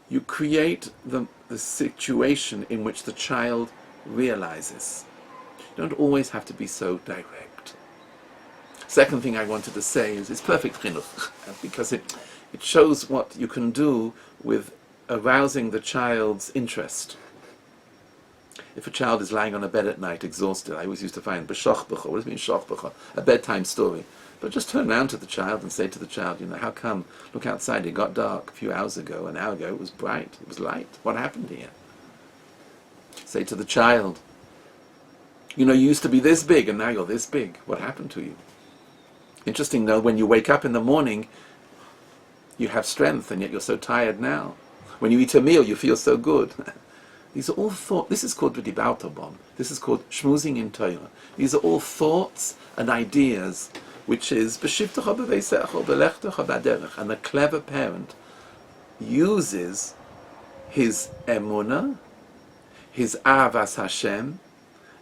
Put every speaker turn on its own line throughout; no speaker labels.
you create the situation in which the child realizes. You don't always have to be so direct. Second thing I wanted to say is it's perfect chinuch, because it shows what you can do with arousing the child's interest. If a child is lying on a bed at night exhausted, I always used to find b'shach b'cha, what does it mean shach b'cha? A bedtime story. But just turn around to the child and say to the child, how come? Look outside, it got dark a few hours ago, an hour ago it was bright, it was light. What happened here? Say to the child, you used to be this big and now you're this big. What happened to you? Interesting though, when you wake up in the morning, you have strength and yet you're so tired now. When you eat a meal, you feel so good. These are all thoughts. This is called B'dibarta. This is called shmuzing in Torah. These are all thoughts and ideas, which is b'shivtecha b'veisecha b'lechtecha b'aderech. And the clever parent uses his emunah, his avas Hashem,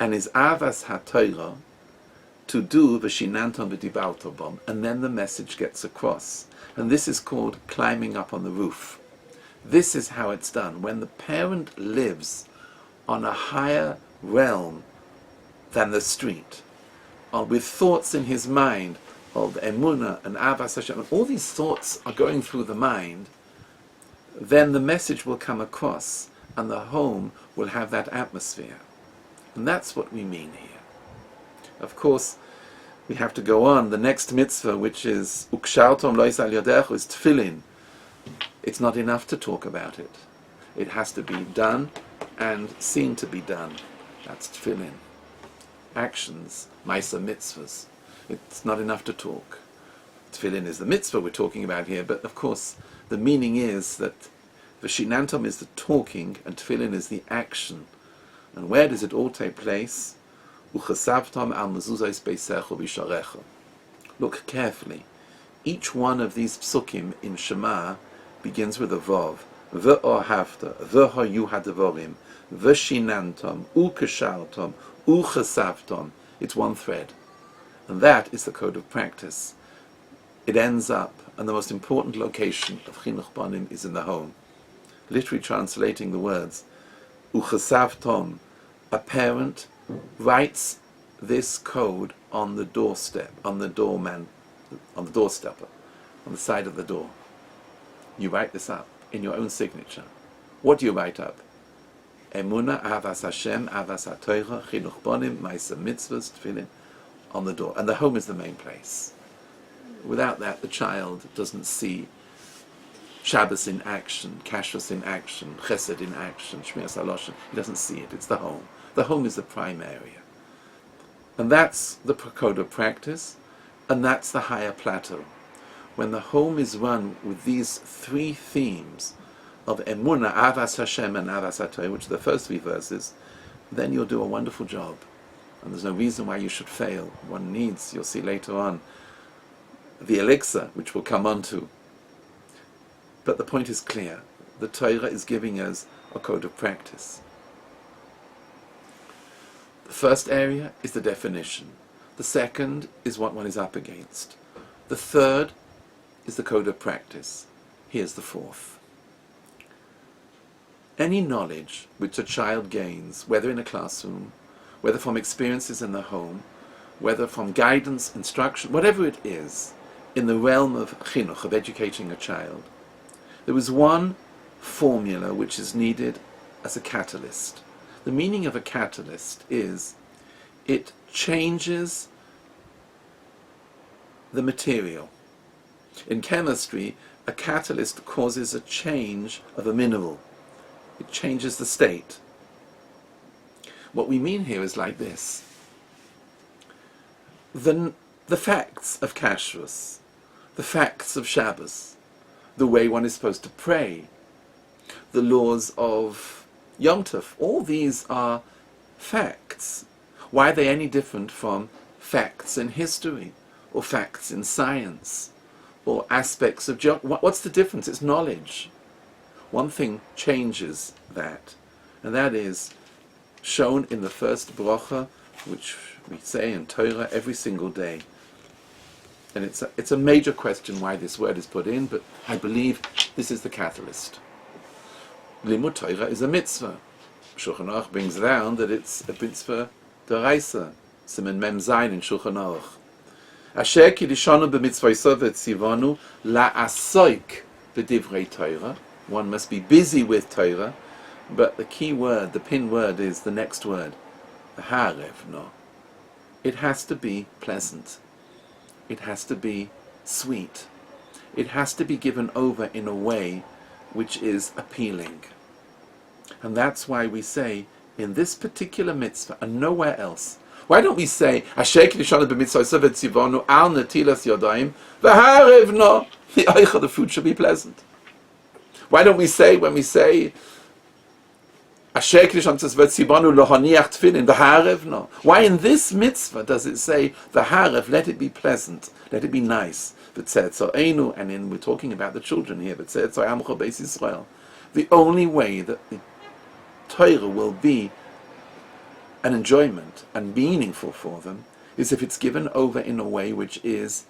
and his avas haTorah to do v'shinantam b'dibarta, and then the message gets across. And this is called climbing up on the roof. This is how it's done. When the parent lives on a higher realm than the street, with thoughts in his mind of emunah and avas Hashem, and all these thoughts are going through the mind, then the message will come across, and the home will have that atmosphere. And that's what we mean here. Of course, we have to go on. The next mitzvah, which is ukshartom lois al yadechu, is tefillin. It's not enough to talk about it. It has to be done and seen to be done. That's tefillin. Actions, maisa mitzvahs. It's not enough to talk. Tefillin is the mitzvah we're talking about here, but of course the meaning is that v'shinantom is the talking and tefillin is the action. And where does it all take place? Uchasavtom al mezuzos beisecho v'sharecha. Look carefully. Each one of these psukim in Shema begins with a vav. Ve'ohavta, ve'hoyu hadavorim, ve'shinantom, u'keshartom, u'chasavtom. It's one thread. And that is the code of practice. It ends up, and the most important location of Chinuch Bonim is in the home. Literally translating the words, u'chasavtom, a parent writes this code on the doorstep, on the doorman, on the doorstepper, on the side of the door. You write this up in your own signature. What do you write up? Emunah, avas Hashem, avas haTorah, chinuch bonim, maisa mitzvahs, tefillin, on the door. And the home is the main place. Without that, the child doesn't see Shabbos in action, Kashrus in action, Chesed in action, Shmiras HaLoshen. He doesn't see it. It's the home. The home is the prime area. And that's the code of practice, and that's the higher plateau. When the home is run with these three themes of Emunah, Avas Hashem, and Avas HaTorah, which are the first three verses, then you'll do a wonderful job. And there's no reason why you should fail. One needs, you'll see later on, the elixir, which we'll come on to. But the point is clear. The Torah is giving us a code of practice. The first area is the definition. The second is what one is up against. The third is the code of practice. Here's the fourth. Any knowledge which a child gains, whether in a classroom, whether from experiences in the home, whether from guidance, instruction, whatever it is, in the realm of chinuch, of educating a child, there is one formula which is needed as a catalyst. The meaning of a catalyst is it changes the material. In chemistry, a catalyst causes a change of a mineral. It changes the state. What we mean here is like this. The facts of Kashrus, the facts of Shabbos, the way one is supposed to pray, the laws of Yom Tov, all these are facts. Why are they any different from facts in history or facts in science or aspects of what's the difference? It's knowledge. One thing changes that, and that is shown in the first bracha, which we say in Torah every single day. And it's a major question why this word is put in, but I believe this is the catalyst. Limud Torah is a mitzvah. Shulchan Aruch brings down that it's a mitzvah d'oraisa, siman mem zayin in Shulchan Aruch. Asher kidishanu b'mitzvayso v'tzivanu la'asoik b'divrei Torah. One must be busy with Torah, but the key word, the pin word, is the next word, harev no. It has to be pleasant. It has to be sweet. It has to be given over in a way which is appealing. And that's why we say, in this particular mitzvah and nowhere else, why don't we say, Asher kidishanu b'mitzvayso v'tzivanu al netilas yodayim v'harev no, the food should be pleasant. Why don't we say, when we say, Asher kidishanu v'tzivanu lohaniach tefillin v'harev no? Why in this mitzvah does it say, v'harev, let it be pleasant, let it be nice, v'tzetzo'enu, and we're talking about the children here, v'tzetzo'amcho beis Yisrael. The only way that the Torah will be an enjoyment and meaningful for them is if it's given over in a way which is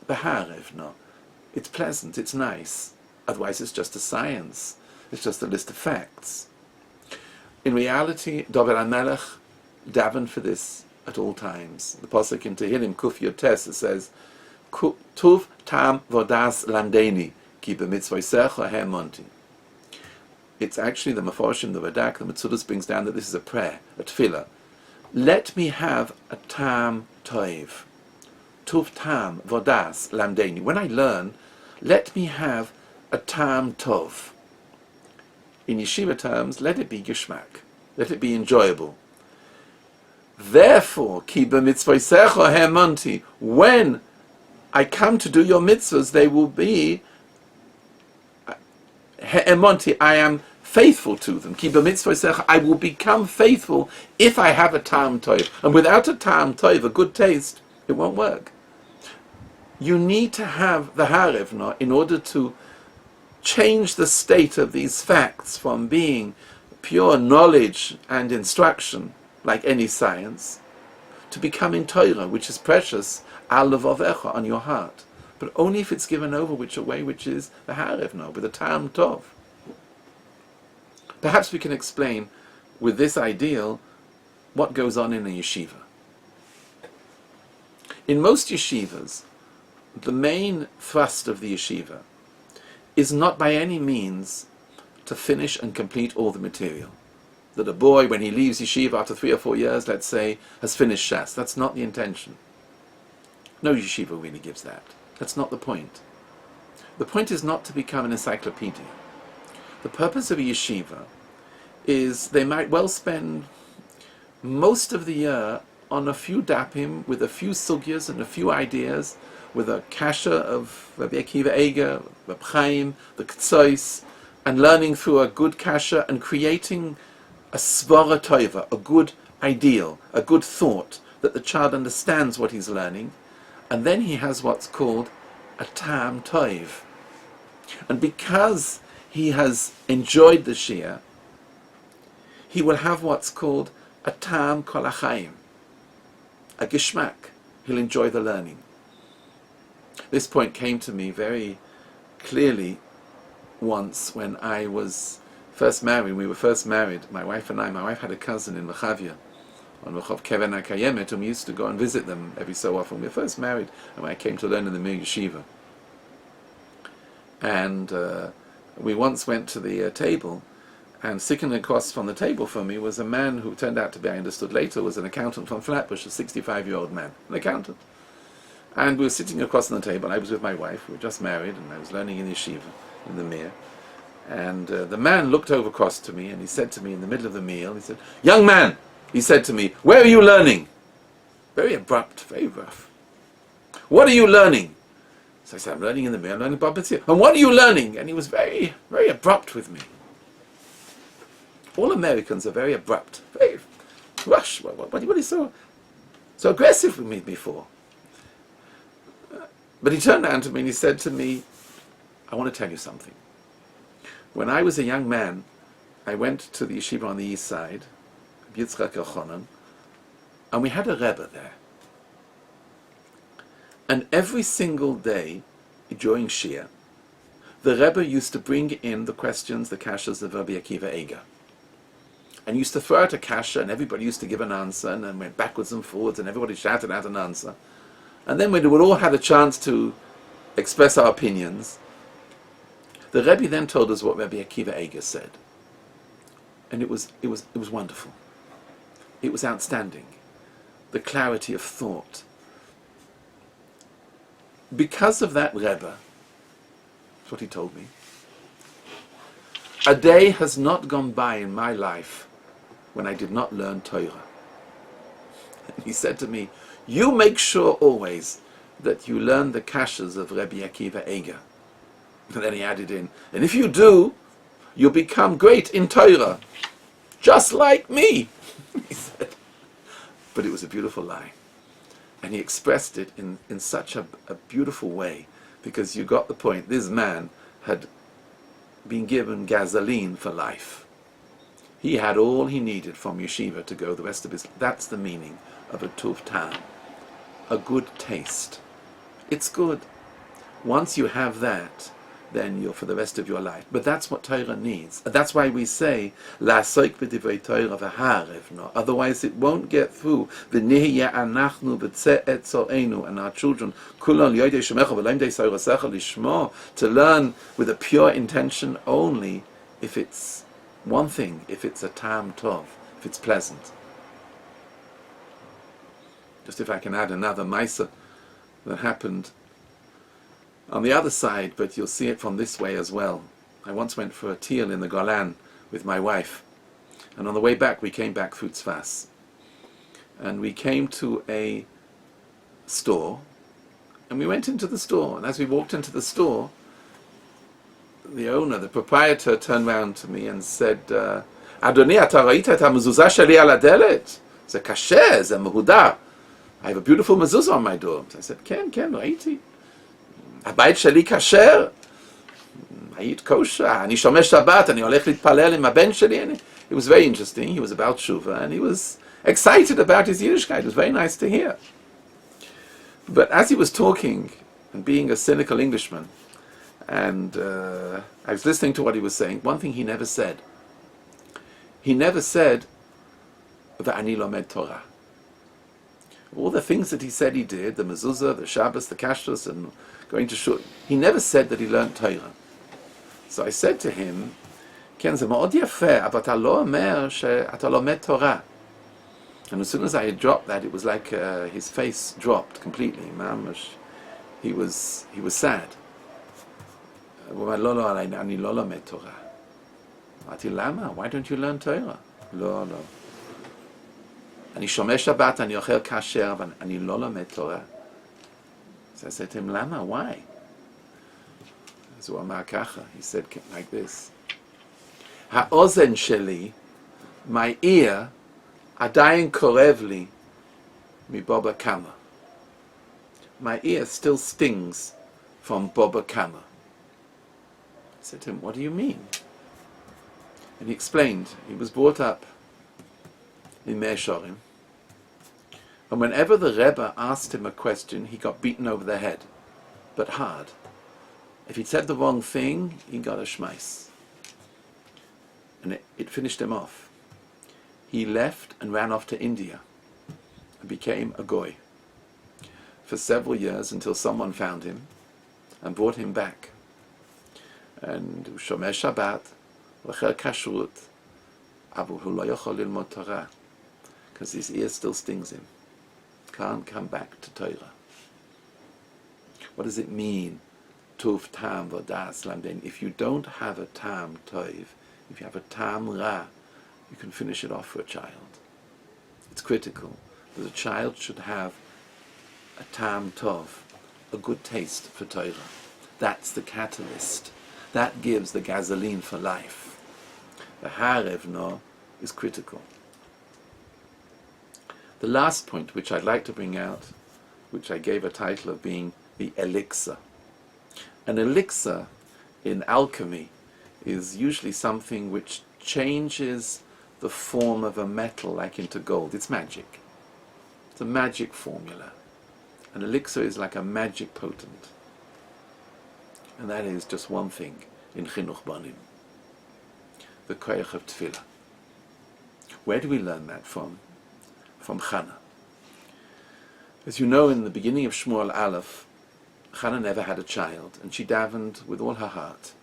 v'harev no. It's pleasant, it's nice. Otherwise it's just a science. It's just a list of facts. In reality, David HaMelech davened for this at all times. The pasuk in Tehillim Kuf Yotes says, "Tuv tam vodas lamdeni ki b'mitzvosecha hemonti." It's actually the Mefarshim, the Radak, the Metzudas brings down that this is a prayer, a tefillah. Let me have a tam toiv. Tuv tam vodas lamdeni. When I learn, let me have a tam tov. In yeshiva terms, let it be geshmak. Let it be enjoyable. Therefore, ki b'mitzvosecha hemonti. When I come to do your mitzvahs, they will be hemonti. I am faithful to them. Ki b'mitzvosecha, I will become faithful if I have a tam tov. And without a tam tov, a good taste, it won't work. You need to have the harev no in order to change the state of these facts from being pure knowledge and instruction, like any science, to becoming Torah, which is precious, al levavecha, on your heart. But only if it's given over which a way which is the harev no, with a tam tov. Perhaps we can explain with this ideal what goes on in a yeshiva. In most yeshivas, the main thrust of the yeshiva is not by any means to finish and complete all the material. That a boy, when he leaves yeshiva after 3 or 4 years, let's say, has finished Shas. That's not the intention. No yeshiva really gives that. That's not the point. The point is not to become an encyclopedia. The purpose of a yeshiva is they might well spend most of the year on a few dapim with a few sugyas and a few ideas, with a kasha of Rabbi Akiva Eiger, Rabbi Chaim, the Ktsois, and learning through a good kasha and creating a svara tova, a good ideal, a good thought, that the child understands what he's learning, and then he has what's called a tam tov. And because he has enjoyed the shia, he will have what's called a tam kol hachaim, a geshmak. He'll enjoy the learning. This point came to me very clearly once when I was first married. We were first married, my wife and I. My wife had a cousin in Rechavia, on Rechov Keren HaKayemet, and we used to go and visit them every so often. We were first married, and I came to learn in the Mir Yeshiva. And we once went to the table, and sitting across from the table from me was a man who turned out to be, I understood later, was an accountant from Flatbush, a 65-year-old man, an accountant. And we were sitting across on the table, and I was with my wife. We were just married, and I was learning in the yeshiva, in the Mir. And the man looked over across to me, and he said to me in the middle of the meal, he said, "Young man," he said to me, "where are you learning?" Very abrupt, very rough. "What are you learning?" So I said, "I'm learning in the Mir, I'm learning Baba Tzia." "And what are you learning?" And he was very, very abrupt with me. All Americans are very abrupt, very rush. What is so aggressive with me before? But he turned around to me and he said to me, "I want to tell you something. When I was a young man, I went to the yeshiva on the east side, Yitzchak Elchanan, and we had a Rebbe there. And every single day during Shia, the Rebbe used to bring in the questions, the kashas of Rabbi Akiva Eiger. And used to throw out a kasha, and everybody used to give an answer, and then went backwards and forwards, and everybody shouted out an answer. And then when we all had a chance to express our opinions, the Rebbe then told us what Rabbi Akiva Eiger said. And it was wonderful. It was outstanding. The clarity of thought. Because of that Rebbe, that's what he told me, a day has not gone by in my life when I did not learn Torah. And he said to me, you make sure always that you learn the kashas of Rabbi Akiva Eiger. And then he added in, and if you do, you'll become great in Torah, just like me, he said. But it was a beautiful lie. And he expressed it in such a beautiful way, because you got the point. This man had been given gasoline for life. He had all he needed from yeshiva to go the rest of his life. That's the meaning of a tuv tam, a good taste. It's good. Once you have that, then you're for the rest of your life. But that's what Torah needs. That's why we say, La'asok b'divrei Torah v'ha'arev no. Otherwise it won't get through. V'nihya anachnu v'tzeh etzoreinu, and our children, kulon yodei shemecha v'leimdei sorasecha lishmo, to learn with a pure intention only if it's one thing, if it's a tam tov, if it's pleasant. Just if I can add another maisa that happened on the other side, but you'll see it from this way as well. I once went for a teal in the Golan with my wife, and on the way back we came back through Tzfas, and we came to a store, and we went into the store, and as we walked into the store, the owner, the proprietor, turned round to me and said, Adoni, אתה ראית את המזוזה שלי על הדלת? זה קשה, זה מהודר. I have a beautiful mezuzah on my door. I said, כן, ראיתי. הבית שלי כשר, היית kosher, אני שומר שבת, אני הולך להתפלל עם הבן שלי. It was very interesting. He was about tshuva, and he was excited about his Yiddishkeit. It was very nice to hear. But as he was talking, and being a cynical Englishman, and I was listening to what he was saying, one thing he never said. He never said, V'ani lomed Torah. All the things that he said he did, the mezuzah, the Shabbos, the kashrus, and going to shul, he never said that he learned Torah. So I said to him, כן, זה מאוד יפה, אבל אתה לא אומר שאתה לומד תורה. And as soon as I had dropped that, it was like his face dropped completely. He was sad. הוא אומר, לא, אני לא לומד תורה. אמרתי, למה? Why don't you learn Torah? לא. אני שומר שבת, אני אוכל כשר, אבל אני לא לומד תורה. So I said to him, למה? Why? אז הוא אמר ככה, he said like this. האוזן שלי, my ear, עדיין קורב לי מבובה קמה. My ear still stings from Boba Kama. I said to him, what do you mean? And he explained, he was brought up in Meir Shorim, and whenever the Rebbe asked him a question, he got beaten over the head, but hard. If he said the wrong thing, he got a shmais. And it finished him off. He left and ran off to India and became a goy for several years until someone found him and brought him back. And shomer Shabbat, l'cher kashrut, aber hu lo yochol lilmod Torah, because his ear still stings him. Can't come back to Torah. What does it mean? Tov tam vodas lamden. If you don't have a tam tov, if you have a tam ra, you can finish it off for a child. It's critical that a child should have a tam tov, a good taste for Torah. That's the catalyst. That gives the gasoline for life. The harev no is critical. The last point which I'd like to bring out, which I gave a title of being the elixir. An elixir in alchemy is usually something which changes the form of a metal like into gold. It's magic. It's a magic formula. An elixir is like a magic potent. and that is just one thing in Chinuch Bonim, the koyach of tefillah. Where do we learn that from? From Chana. As you know, in the beginning of Shmuel Aleph, Chana never had a child, and she davened with all her heart.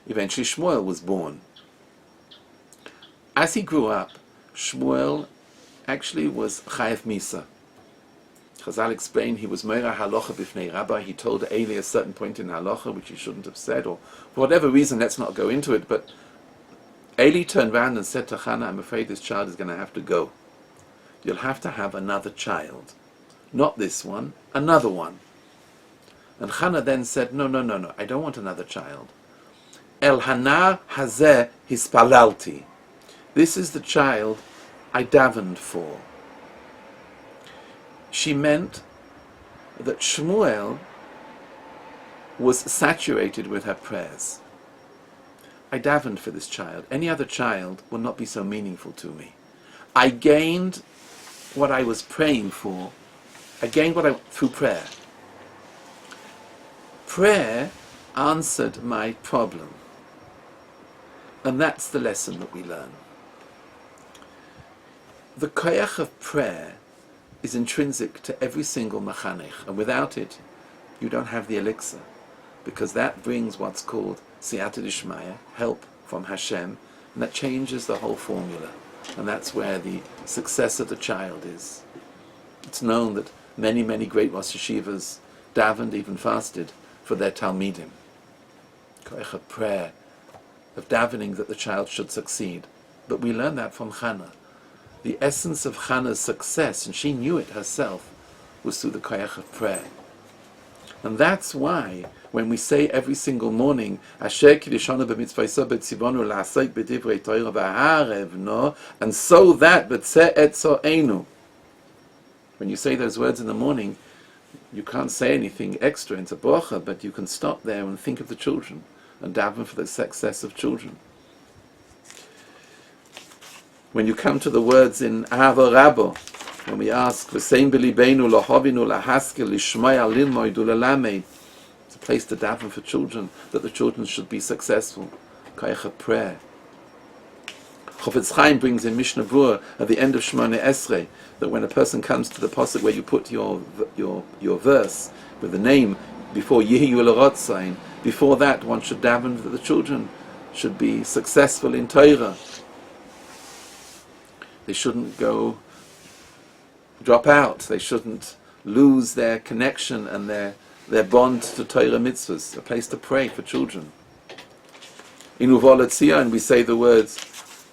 Eventually Shmuel was born. As he grew up, Shmuel actually was chayav misa. Chazal explained he was meira halacha b'fnei Rabbi. He told Eli a certain point in halacha which he shouldn't have said, or for whatever reason, let's not go into it, but Eli turned around and said to Chana, I'm afraid this child is going to have to go. You'll have to have another child. Not this one, another one. And Chana then said, no, I don't want another child. El Hanar Hazeh Hispalalti. This is the child I davened for. She meant that Shmuel was saturated with her prayers. I davened for this child. Any other child will not be so meaningful to me. I gained what I was praying for. I gained through prayer. Prayer answered my problem. And that's the lesson that we learn. The koyach of prayer is intrinsic to every single machanech, and without it, you don't have the elixir, because that brings what's called siyata d'shmaya, help from Hashem, and that changes the whole formula, and that's where the success of the child is. It's known that many great Rosh Yeshivas davened, even fasted, for their Talmidim. Koyach of prayer, of davening that the child should succeed. But we learn that from Chana. The essence of Chana's success, and she knew it herself, was through the koyach of prayer. And that's why, when we say every single morning, Asher kiddushanu b'mitzvayso b'tzivonu la'asok b'divrei Torah v'ha'arevno, and so that b'tzeh etzoenu. When you say those words in the morning, you can't say anything extra into bracha, but you can stop there and think of the children, and daven for the success of children. When you come to the words in Ahava Rabbo, when we ask, V'sein b'libeinu lohovinu lahaskel lishmaya lilmoid ulalamed, it's a place to daven for children, that the children should be successful. Koyach of prayer. Chofetz Chaim brings in Mishnah Berurah at the end of Shemona Esrei that when a person comes to the pasuk where you put your verse with the name before Yehiyu l'rotzain, before that one should daven that the children should be successful in Torah. They shouldn't drop out. They shouldn't lose their connection and their bond to Torah mitzvahs. A place to pray for children. In Uval Tzion we say the words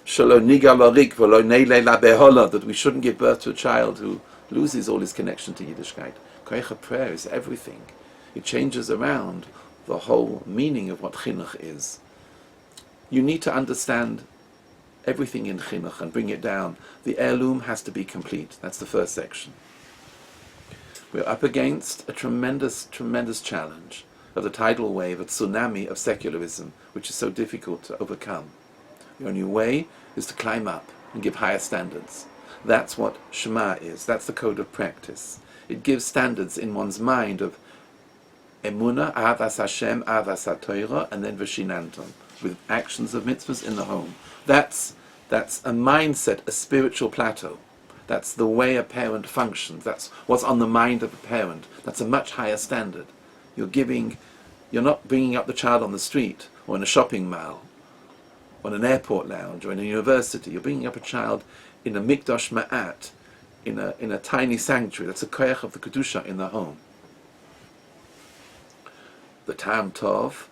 Shelo nigal larik v'lo neile la behola, that we shouldn't give birth to a child who loses all his connection to Yiddishkeit. Koyach of prayer is everything. It changes around the whole meaning of what chinuch is. You need to understand everything in chinuch and bring it down. The heirloom has to be complete. That's the first section. We're up against a tremendous challenge of the tidal wave, a tsunami of secularism, which is so difficult to overcome. The only way is to climb up and give higher standards. That's what Shema is. That's the code of practice. It gives standards in one's mind of Emunah, Avas Hashem, Avas HaTorah, and then V'shinanton, with actions of mitzvahs in the home. That's a mindset, a spiritual plateau. That's the way a parent functions. That's what's on the mind of a parent. That's a much higher standard. You're not bringing up the child on the street, or in a shopping mall, or in an airport lounge, or in a university. You're bringing up a child in a mikdash ma'at, in a tiny sanctuary. That's a koyach of the kedusha in the home. The Tam Tov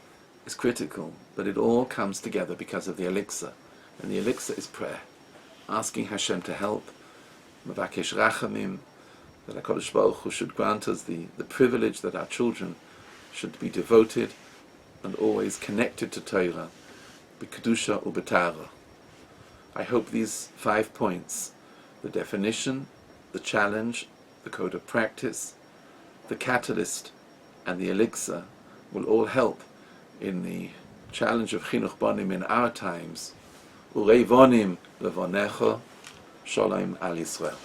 is critical, but it all comes together because of the elixir. And the elixir is prayer. Asking Hashem to help, Mavakesh Rachamim, that HaKadosh Baruch Hu should grant us the privilege that our children should be devoted and always connected to Torah, B'Kedusha U'B'Tara. I hope these 5 points, the definition, the challenge, the code of practice, the catalyst, and the elixir, will all help in the challenge of Chinuch Bonim in our times. Urei vonim levonecha, shalom al Yisrael.